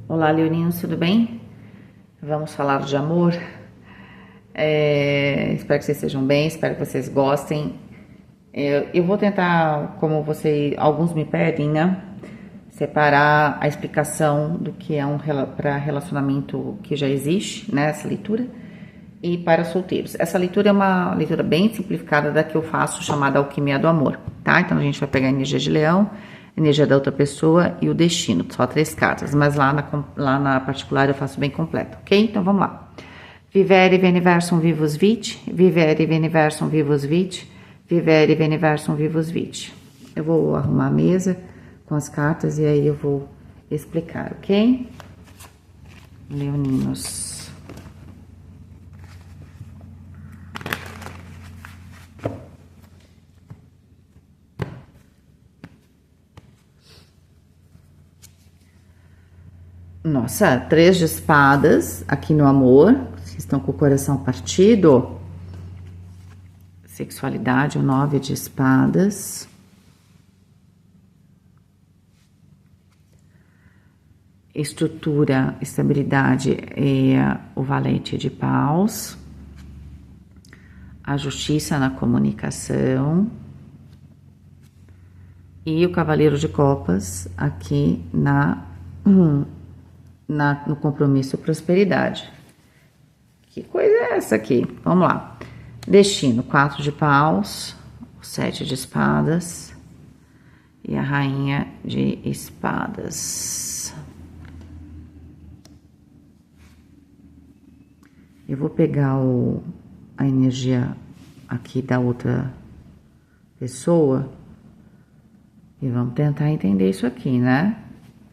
Olá, leoninos, tudo bem? Vamos falar de amor. Espero que vocês estejam bem, espero que vocês gostem. Eu vou tentar, como alguns me pedem, né? Separar a explicação do que é para relacionamento que já existe, né? Essa leitura, e para solteiros. Essa leitura é uma leitura bem simplificada da que eu faço, chamada Alquimia do Amor, tá? Então a gente vai pegar a energia de Leão, energia da outra pessoa e o destino, só 3 cartas, mas lá na particular eu faço bem completo, ok? Então vamos lá. Vivere veniversum vivus vit, vivere veniversum vivus vit, vivere veniversum vivus vit. Eu vou arrumar a mesa com as cartas e aí eu vou explicar, ok? Leoninos. Nossa, 3 de espadas aqui no amor. Vocês estão com o coração partido. Sexualidade, o 9 de espadas. Estrutura, estabilidade é o valete de paus. A justiça na comunicação. E o cavaleiro de copas aqui no compromisso prosperidade. Que coisa é essa aqui? Vamos lá. Destino, 4 de paus, 7 de espadas e a rainha de espadas. Eu vou pegar a energia aqui da outra pessoa e vamos tentar entender isso aqui, né?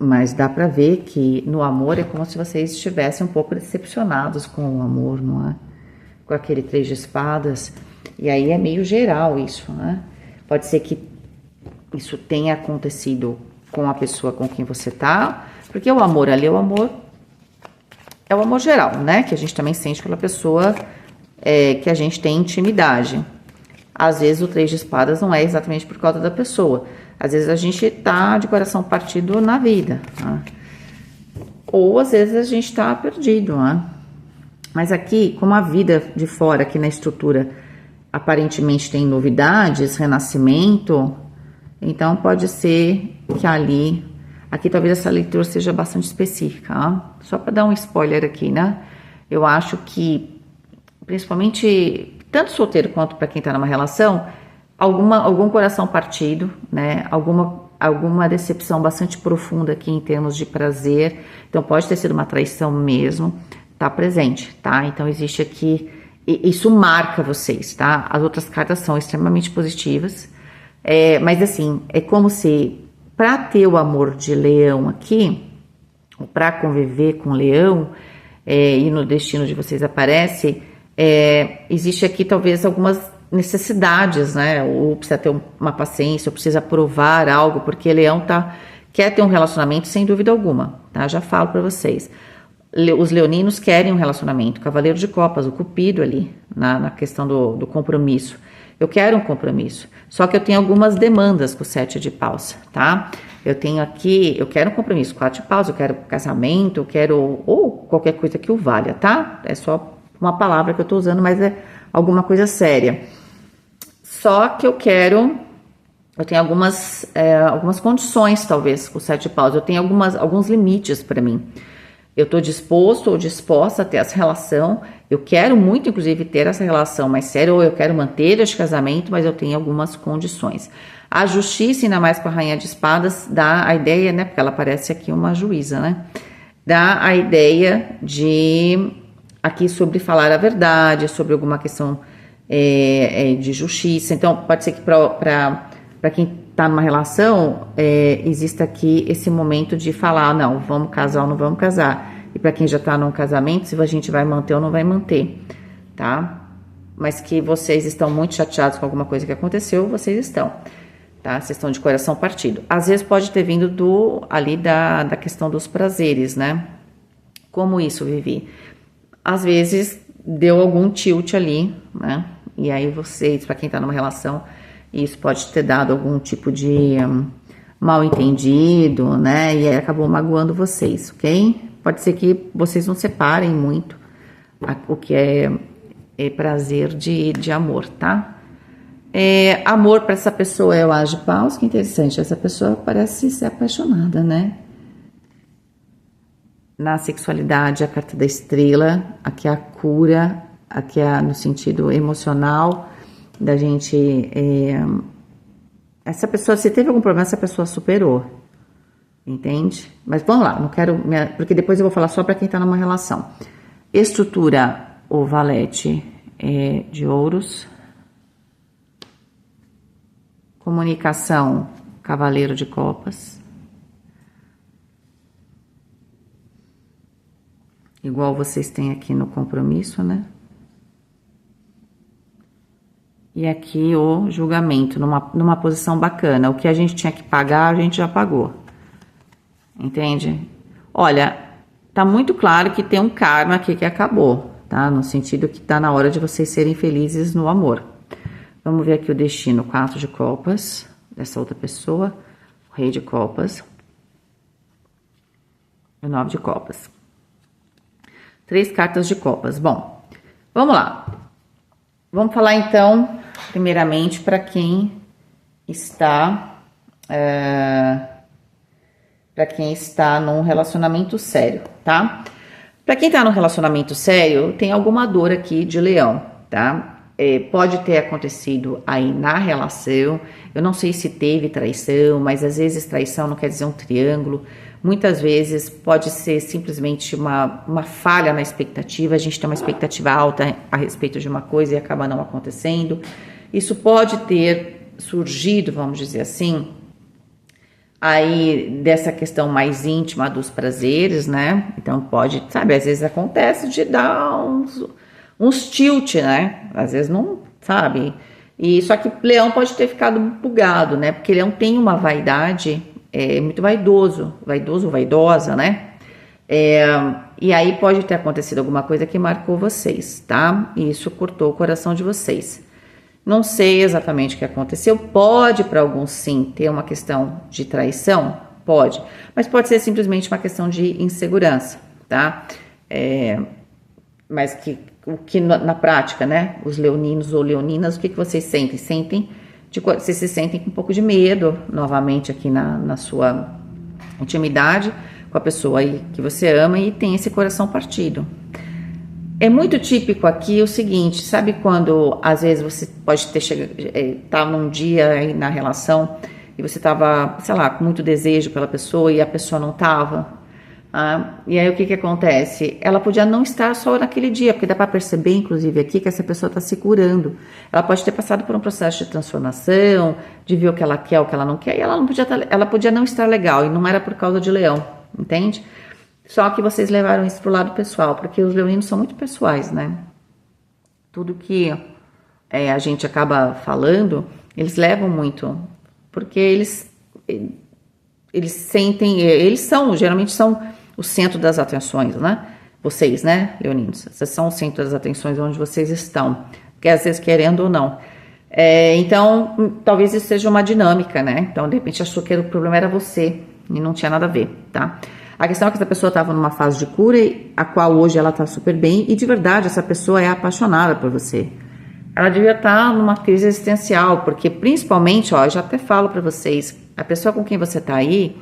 Mas dá pra ver que no amor é como se vocês estivessem um pouco decepcionados com o amor, não é? Com aquele 3 de espadas. E aí é meio geral isso, né? Pode ser que isso tenha acontecido com a pessoa com quem você tá, porque o amor ali é o amor geral, né? Que a gente também sente pela pessoa que a gente tem intimidade. Às vezes o 3 de espadas não é exatamente por causa da pessoa. Às vezes a gente tá de coração partido na vida, né? Ou às vezes a gente tá perdido, né? Mas aqui, como a vida de fora, aqui na estrutura, aparentemente tem novidades, renascimento, então pode ser que aqui talvez essa leitura seja bastante específica, né? Só para dar um spoiler aqui, né? Eu acho que, principalmente, tanto solteiro quanto para quem tá numa relação, algum coração partido, né? Alguma decepção bastante profunda aqui em termos de prazer. Então pode ter sido uma traição mesmo, tá presente, tá? Então existe aqui, isso marca vocês, tá? As outras cartas são extremamente positivas, mas assim, é como se para ter o amor de leão aqui, para conviver com leão, e no destino de vocês aparece, existe aqui talvez algumas necessidades, né? Ou precisa ter uma paciência, ou precisa provar algo, porque Leão quer ter um relacionamento sem dúvida alguma, tá? Já falo para vocês. Os leoninos querem um relacionamento. Cavaleiro de Copas, o Cupido ali, na questão do compromisso. Eu quero um compromisso. Só que eu tenho algumas demandas com o 7 de paus, tá? Eu quero um compromisso, 4 de paus, eu quero casamento, eu quero, ou qualquer coisa que o valha, tá? É só uma palavra que eu tô usando, mas é alguma coisa séria. Só que eu tenho algumas condições, talvez, com o 7 de paus. Eu tenho alguns limites para mim. Eu estou disposto ou disposta a ter essa relação. Eu quero muito, inclusive, ter essa relação mais séria, ou eu quero manter este casamento, mas eu tenho algumas condições. A justiça, ainda mais com a rainha de espadas, dá a ideia, né? Porque ela parece aqui uma juíza, né? Dá a ideia aqui sobre falar a verdade, sobre alguma questão de justiça. Então, pode ser que para quem está numa relação, exista aqui esse momento de falar, não, vamos casar ou não vamos casar. E para quem já está num casamento, se a gente vai manter ou não vai manter, tá? Mas que vocês estão muito chateados com alguma coisa que aconteceu, vocês estão, tá? Vocês estão de coração partido. Às vezes pode ter vindo da questão dos prazeres, né? Como isso, Vivi? Às vezes deu algum tilt ali, né? E aí vocês, para quem tá numa relação, isso pode ter dado algum tipo de mal entendido, né? E aí acabou magoando vocês, ok? Pode ser que vocês não separem muito o que é prazer de amor, tá? Amor para essa pessoa é o As de Paus, que interessante, essa pessoa parece ser apaixonada, né? Na sexualidade, a carta da estrela, aqui é a cura, aqui é no sentido emocional, da gente... essa pessoa, se teve algum problema, essa pessoa superou, entende? Mas vamos lá, não quero... porque depois eu vou falar só para quem tá numa relação. Estrutura, o valete de ouros. Comunicação, cavaleiro de copas. Igual vocês têm aqui no compromisso, né? E aqui o julgamento, numa posição bacana. O que a gente tinha que pagar, a gente já pagou. Entende? Olha, tá muito claro que tem um karma aqui que acabou, tá? No sentido que tá na hora de vocês serem felizes no amor. Vamos ver aqui o destino. 4 de copas dessa outra pessoa. O Rei de copas. E o 9 de copas. 3 cartas de copas. Bom, vamos lá. Vamos falar então, primeiramente, para quem está num relacionamento sério, tá? Para quem está num relacionamento sério, tem alguma dor aqui de leão, tá? Pode ter acontecido aí na relação, eu não sei se teve traição, mas às vezes traição não quer dizer um triângulo, muitas vezes pode ser simplesmente uma falha na expectativa, a gente tem uma expectativa alta a respeito de uma coisa e acaba não acontecendo. Isso pode ter surgido, vamos dizer assim, aí dessa questão mais íntima dos prazeres, né? Então pode, sabe, às vezes acontece de dar uns tilt, né? Às vezes não, sabe? E só que leão pode ter ficado bugado, né? Porque leão tem uma vaidade, muito vaidoso, vaidosa, né? E aí pode ter acontecido alguma coisa que marcou vocês, tá? E isso cortou o coração de vocês. Não sei exatamente o que aconteceu. Pode, para alguns, sim, ter uma questão de traição? Pode. Mas pode ser simplesmente uma questão de insegurança, tá? Mas o que na prática, né? Os leoninos ou leoninas, o que vocês sentem? Vocês se sentem com um pouco de medo, novamente, aqui na sua intimidade, com a pessoa aí que você ama e tem esse coração partido. É muito típico aqui o seguinte, sabe quando às vezes você pode ter tá num dia aí na relação e você tava, sei lá, com muito desejo pela pessoa e a pessoa não tava, e aí o que acontece? Ela podia não estar só naquele dia, porque dá para perceber, inclusive aqui, que essa pessoa está se curando. Ela pode ter passado por um processo de transformação, de ver o que ela quer, o que ela não quer, e ela podia não estar legal, e não era por causa de leão, entende? Só que vocês levaram isso pro lado pessoal, porque os leoninos são muito pessoais, né? Tudo que a gente acaba falando, eles levam muito, porque eles sentem, geralmente são o centro das atenções, né? Vocês, né, leoninos? Vocês são o centro das atenções onde vocês estão, que às vezes querendo ou não. Então, talvez isso seja uma dinâmica, né? Então, de repente, achou que o problema era você e não tinha nada a ver, tá? A questão é que essa pessoa estava numa fase de cura, a qual hoje ela está super bem, e de verdade essa pessoa é apaixonada por você. Ela devia estar numa crise existencial, porque principalmente, eu já até falo para vocês, a pessoa com quem você está aí,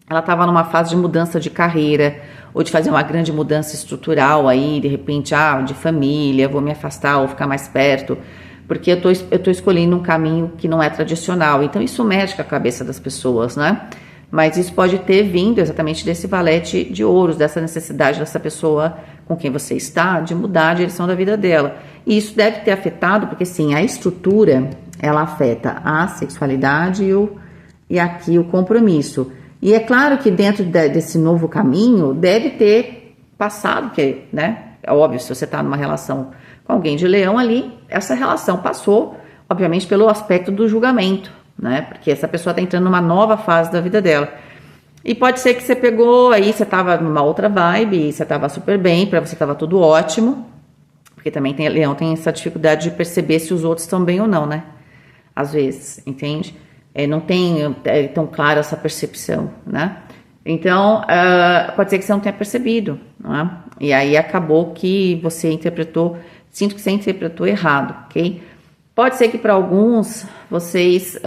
ela estava numa fase de mudança de carreira, ou de fazer uma grande mudança estrutural aí, de repente, de família, vou me afastar ou ficar mais perto, porque eu tô escolhendo um caminho que não é tradicional. Então isso mexe com a cabeça das pessoas, né? Mas isso pode ter vindo exatamente desse valete de ouros, dessa necessidade dessa pessoa com quem você está, de mudar a direção da vida dela. E isso deve ter afetado, porque sim, a estrutura, ela afeta a sexualidade e aqui o compromisso. E é claro que dentro desse novo caminho, deve ter passado, porque, né, é óbvio, se você está numa relação com alguém de leão ali, essa relação passou, obviamente, pelo aspecto do julgamento, né? Porque essa pessoa está entrando numa nova fase da vida dela. E pode ser que você pegou aí, você estava numa outra vibe, você estava super bem, para você estava tudo ótimo, porque também leão tem essa dificuldade de perceber se os outros estão bem ou não, né? Às vezes, entende? não tem tão clara essa percepção, né? Então, pode ser que você não tenha percebido, né? E aí acabou que você interpretou, sinto que você interpretou errado, ok? Pode ser que para alguns vocês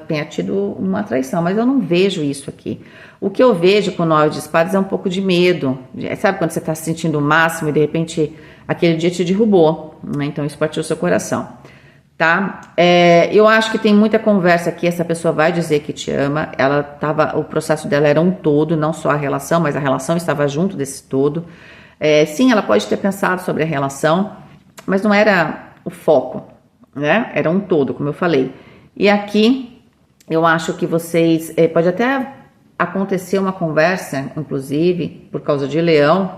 tenha tido uma traição, mas eu não vejo isso aqui. O que eu vejo com o 9 de espadas é um pouco de medo. Sabe quando você está se sentindo o máximo e de repente aquele dia te derrubou, né? Então isso partiu do seu coração, tá? Eu acho que tem muita conversa aqui. Essa pessoa vai dizer que te ama. O processo dela era um todo, não só a relação, mas a relação estava junto desse todo. Sim, ela pode ter pensado sobre a relação, mas não era o foco, né? Era um todo, como eu falei. E aqui eu acho que vocês pode até acontecer uma conversa, inclusive por causa de Leão,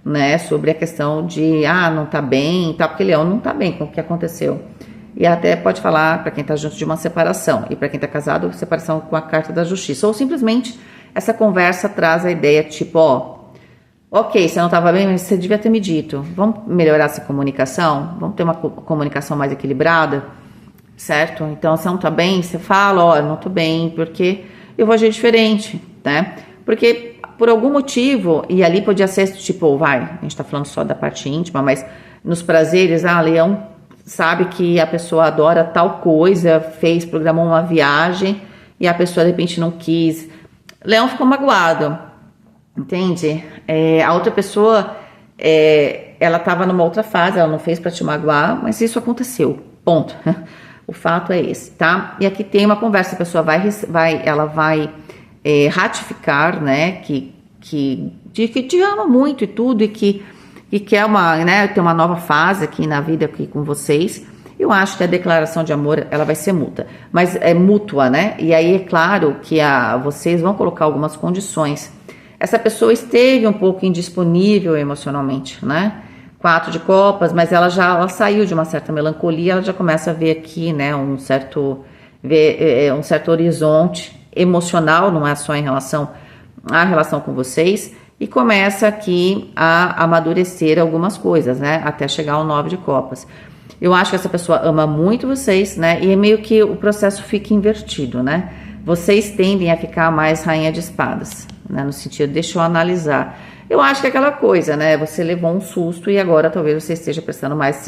né, sobre a questão de não tá bem, tá, porque Leão não tá bem com o que aconteceu. E até pode falar para quem tá junto de uma separação, e para quem tá casado, separação com a carta da justiça, ou simplesmente essa conversa traz a ideia tipo, ok, você não estava bem, mas você devia ter me dito. Vamos melhorar essa comunicação? Vamos ter uma comunicação mais equilibrada? Certo? Então, se não está bem, você fala, não estou bem, porque eu vou agir diferente, né? Porque, por algum motivo, e ali podia ser tipo, a gente está falando só da parte íntima, mas nos prazeres, Leão sabe que a pessoa adora tal coisa, programou uma viagem, e a pessoa, de repente, não quis. Leão ficou magoado. Entende? A outra pessoa, ela estava numa outra fase, ela não fez para te magoar, mas isso aconteceu, ponto. O fato é esse, tá? E aqui tem uma conversa, a pessoa ela vai ratificar, né, que te ama muito e tudo, e que quer ter uma nova fase aqui na vida aqui com vocês. Eu acho que a declaração de amor, ela vai ser mútua, mas é mútua, né? E aí é claro que vocês vão colocar algumas condições. Essa pessoa esteve um pouco indisponível emocionalmente, né? 4 de copas, mas ela saiu de uma certa melancolia, ela já começa a ver aqui, né, um certo horizonte emocional, não é só em relação à relação com vocês, e começa aqui a amadurecer algumas coisas, né, até chegar ao 9 de copas. Eu acho que essa pessoa ama muito vocês, né, e é meio que o processo fica invertido, né? Vocês tendem a ficar mais rainha de espadas, né, no sentido, deixa eu analisar. Eu acho que é aquela coisa, né? Você levou um susto e agora talvez você esteja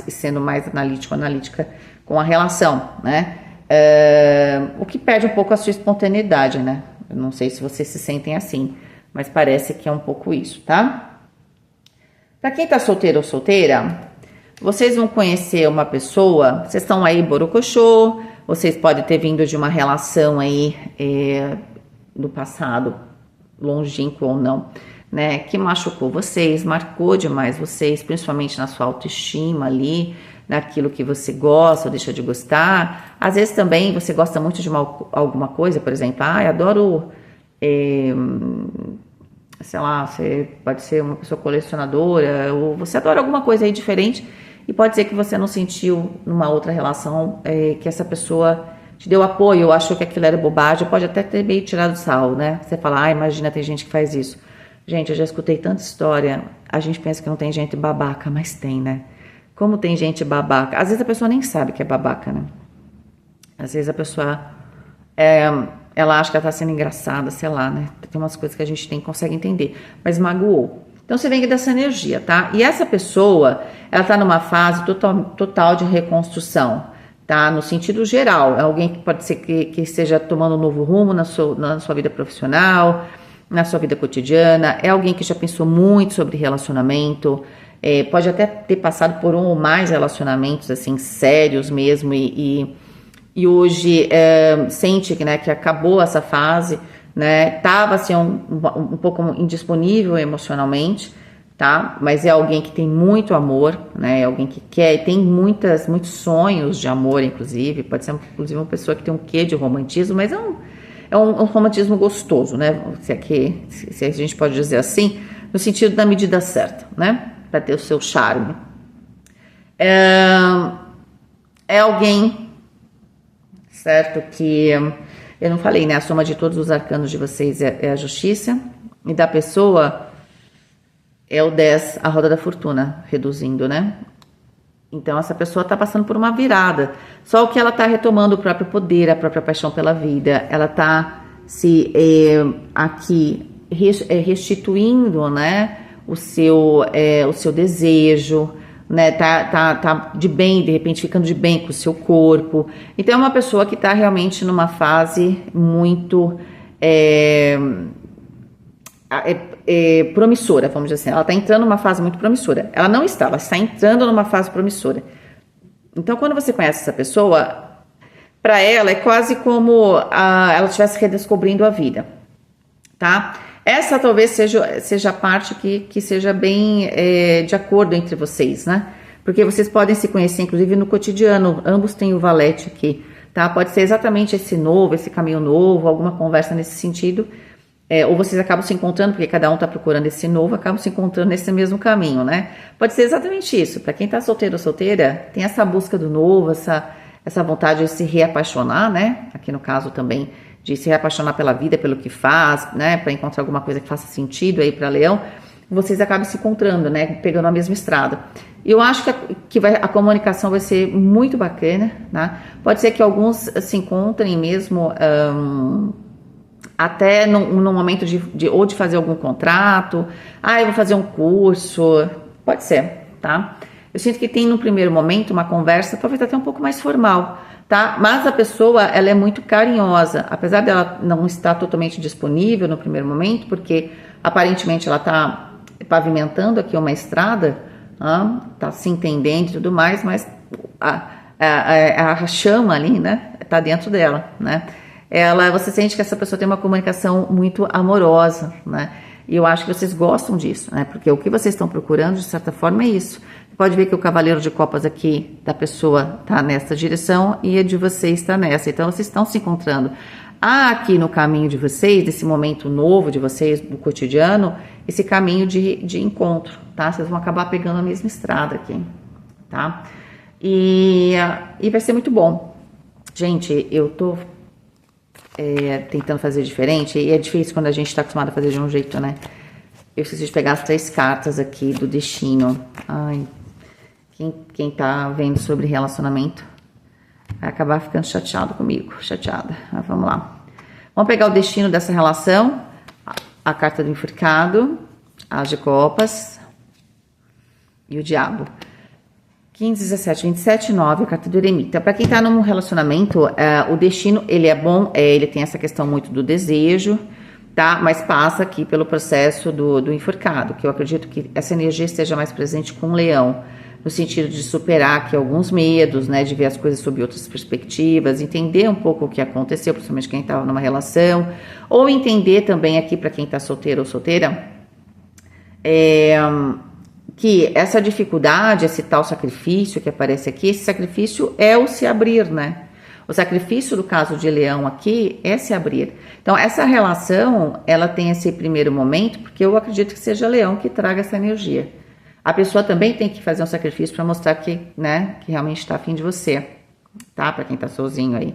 sendo mais analítica com a relação, né? O que perde um pouco a sua espontaneidade, né? Eu não sei se vocês se sentem assim, mas parece que é um pouco isso, tá? Para quem tá solteiro ou solteira, vocês vão conhecer uma pessoa, vocês estão aí borocochô, vocês podem ter vindo de uma relação aí do passado, longínquo ou não, né, que machucou vocês, marcou demais vocês, principalmente na sua autoestima ali, naquilo que você gosta ou deixa de gostar. Às vezes também você gosta muito de alguma coisa, por exemplo, adoro, sei lá, você pode ser uma pessoa colecionadora, ou você adora alguma coisa aí diferente, e pode ser que você não sentiu numa outra relação que essa pessoa te deu apoio, ou achou que aquilo era bobagem, pode até ter meio tirado sal, né? Você fala, imagina, tem gente que faz isso. Gente, eu já escutei tanta história, a gente pensa que não tem gente babaca, mas tem, né? Como tem gente babaca? Às vezes a pessoa nem sabe que é babaca, né? Às vezes a pessoa, ela acha que ela tá sendo engraçada, sei lá, né? Tem umas coisas que a gente consegue entender, mas magoou. Então você vem dessa energia, tá? E essa pessoa, ela tá numa fase total de reconstrução, tá? No sentido geral, é alguém que pode ser que esteja tomando um novo rumo na sua vida profissional, na sua vida cotidiana, é alguém que já pensou muito sobre relacionamento, pode até ter passado por um ou mais relacionamentos, assim, sérios mesmo, e hoje sente que, né, que acabou essa fase, né, tava assim um pouco indisponível emocionalmente, tá, mas é alguém que tem muito amor, né, é alguém que quer, tem muitos sonhos de amor, inclusive, pode ser inclusive uma pessoa que tem um quê de romantismo, mas é um romantismo gostoso, né? Se a gente pode dizer assim, no sentido da medida certa, né? Para ter o seu charme. É alguém, certo? Que eu não falei, né? A soma de todos os arcanos de vocês é a justiça, e da pessoa é o 10, a roda da fortuna, reduzindo, né? Então, essa pessoa está passando por uma virada. Só que ela está retomando o próprio poder, a própria paixão pela vida. Ela está se aqui restituindo, né, o seu desejo, né, tá de bem, de repente ficando de bem com o seu corpo. Então, é uma pessoa que está realmente numa fase muito promissora, vamos dizer assim. Ela está entrando numa fase muito promissora. Ela está entrando numa fase promissora. Então, quando você conhece essa pessoa, para ela é quase como ela estivesse redescobrindo a vida, tá? Essa talvez seja a parte que seja bem de acordo entre vocês, né? Porque vocês podem se conhecer, inclusive, no cotidiano. Ambos têm o valete aqui, tá? Pode ser exatamente esse caminho novo, alguma conversa nesse sentido. Ou vocês acabam se encontrando, porque cada um está procurando esse novo, acabam se encontrando nesse mesmo caminho, né? Pode ser exatamente isso. Para quem está solteiro ou solteira, tem essa busca do novo, essa vontade de se reapaixonar, né? Aqui no caso também de se reapaixonar pela vida, pelo que faz, né? Para encontrar alguma coisa que faça sentido aí para Leão, vocês acabam se encontrando, né? Pegando a mesma estrada. E eu acho que a comunicação vai ser muito bacana, né? Pode ser que alguns se encontrem mesmo até no momento de fazer algum contrato. Eu vou fazer um curso. Pode ser, tá? Eu sinto que tem no primeiro momento uma conversa, talvez até um pouco mais formal, tá? Mas a pessoa, ela é muito carinhosa, apesar dela não estar totalmente disponível no primeiro momento, porque aparentemente ela tá pavimentando aqui uma estrada, tá se entendendo e tudo mais, mas a chama ali, né, tá dentro dela, né? Você sente que essa pessoa tem uma comunicação muito amorosa, né? E eu acho que vocês gostam disso, né? Porque o que vocês estão procurando, de certa forma, é isso. Você pode ver que o cavaleiro de copas aqui da pessoa tá nessa direção e a de vocês está nessa. Então, vocês estão se encontrando. Aqui no caminho de vocês, desse momento novo de vocês, do cotidiano, esse caminho de encontro, tá? Vocês vão acabar pegando a mesma estrada aqui, tá? E vai ser muito bom. Gente, eu tô tentando fazer diferente, e é difícil quando a gente tá acostumado a fazer de um jeito, né? Eu esqueci de pegar as 3 cartas aqui do destino. Ai, quem tá vendo sobre relacionamento vai acabar ficando chateado comigo, chateada. Mas vamos lá. Vamos pegar o destino dessa relação, a carta do enforcado, as de copas e o diabo. 15, 17, 27, 9, a carta do eremita. Para quem tá num relacionamento, o destino, ele é bom, ele tem essa questão muito do desejo, tá? Mas passa aqui pelo processo do enforcado, que eu acredito que essa energia esteja mais presente com o leão, no sentido de superar aqui alguns medos, né? De ver as coisas sob outras perspectivas, entender um pouco o que aconteceu, principalmente quem estava numa relação, ou entender também aqui para quem tá solteiro ou solteira, que essa dificuldade, esse tal sacrifício que aparece aqui, esse sacrifício é o se abrir, né? O sacrifício do caso de leão aqui é se abrir. Então, essa relação, ela tem esse primeiro momento, porque eu acredito que seja leão que traga essa energia. A pessoa também tem que fazer um sacrifício para mostrar que, né, que realmente está afim de você, tá? Para quem tá sozinho aí.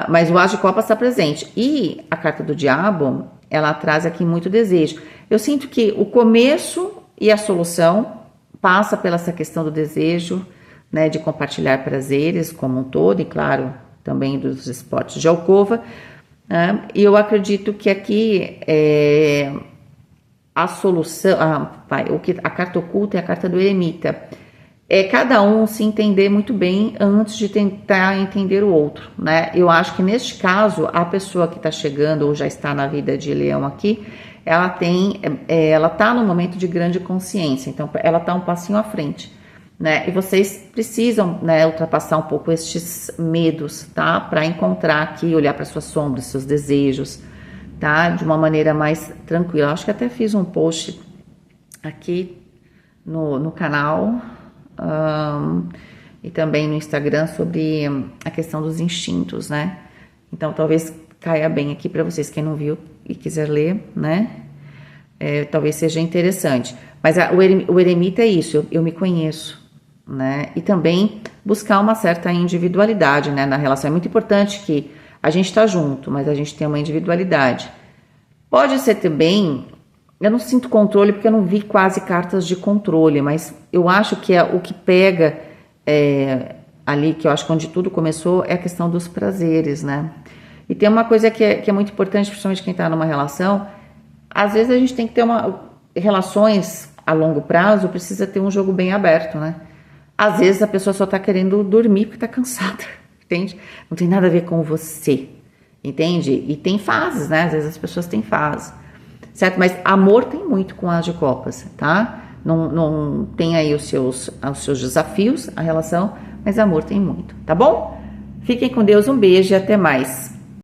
Mas o as de copas está presente. E a carta do diabo, ela traz aqui muito desejo. Eu sinto que o começo e a solução passa pela essa questão do desejo, né, de compartilhar prazeres como um todo, e claro, também dos esportes de alcova, né? E eu acredito que aqui a solução, a carta oculta é a carta do eremita. É cada um se entender muito bem antes de tentar entender o outro, né? Eu acho que neste caso, a pessoa que está chegando ou já está na vida de leão aqui, ela tá num momento de grande consciência, então ela tá um passinho à frente, né? E vocês precisam, né, ultrapassar um pouco estes medos, tá? Para encontrar aqui, olhar para suas sombras, seus desejos, tá? De uma maneira mais tranquila. Eu acho que até fiz um post aqui no canal e também no Instagram sobre a questão dos instintos, né? Então talvez caia bem aqui para vocês, quem não viu e quiser ler, né? Talvez seja interessante. Mas o eremita é isso, eu me conheço, né? E também buscar uma certa individualidade, né, na relação. É muito importante que a gente tá junto, mas a gente tem uma individualidade. Pode ser também, eu não sinto controle porque eu não vi quase cartas de controle, mas eu acho que o que pega ali que eu acho que onde tudo começou é a questão dos prazeres, né? E tem uma coisa que é muito importante, principalmente quem tá numa relação, às vezes a gente tem que ter relações a longo prazo, precisa ter um jogo bem aberto, né? Às vezes a pessoa só tá querendo dormir porque tá cansada, entende? Não tem nada a ver com você, entende? E tem fases, né? Às vezes as pessoas têm fases, certo? Mas amor tem muito com as de copas, tá? Não tem aí os seus desafios, a relação, mas amor tem muito, tá bom? Fiquem com Deus, um beijo e até mais.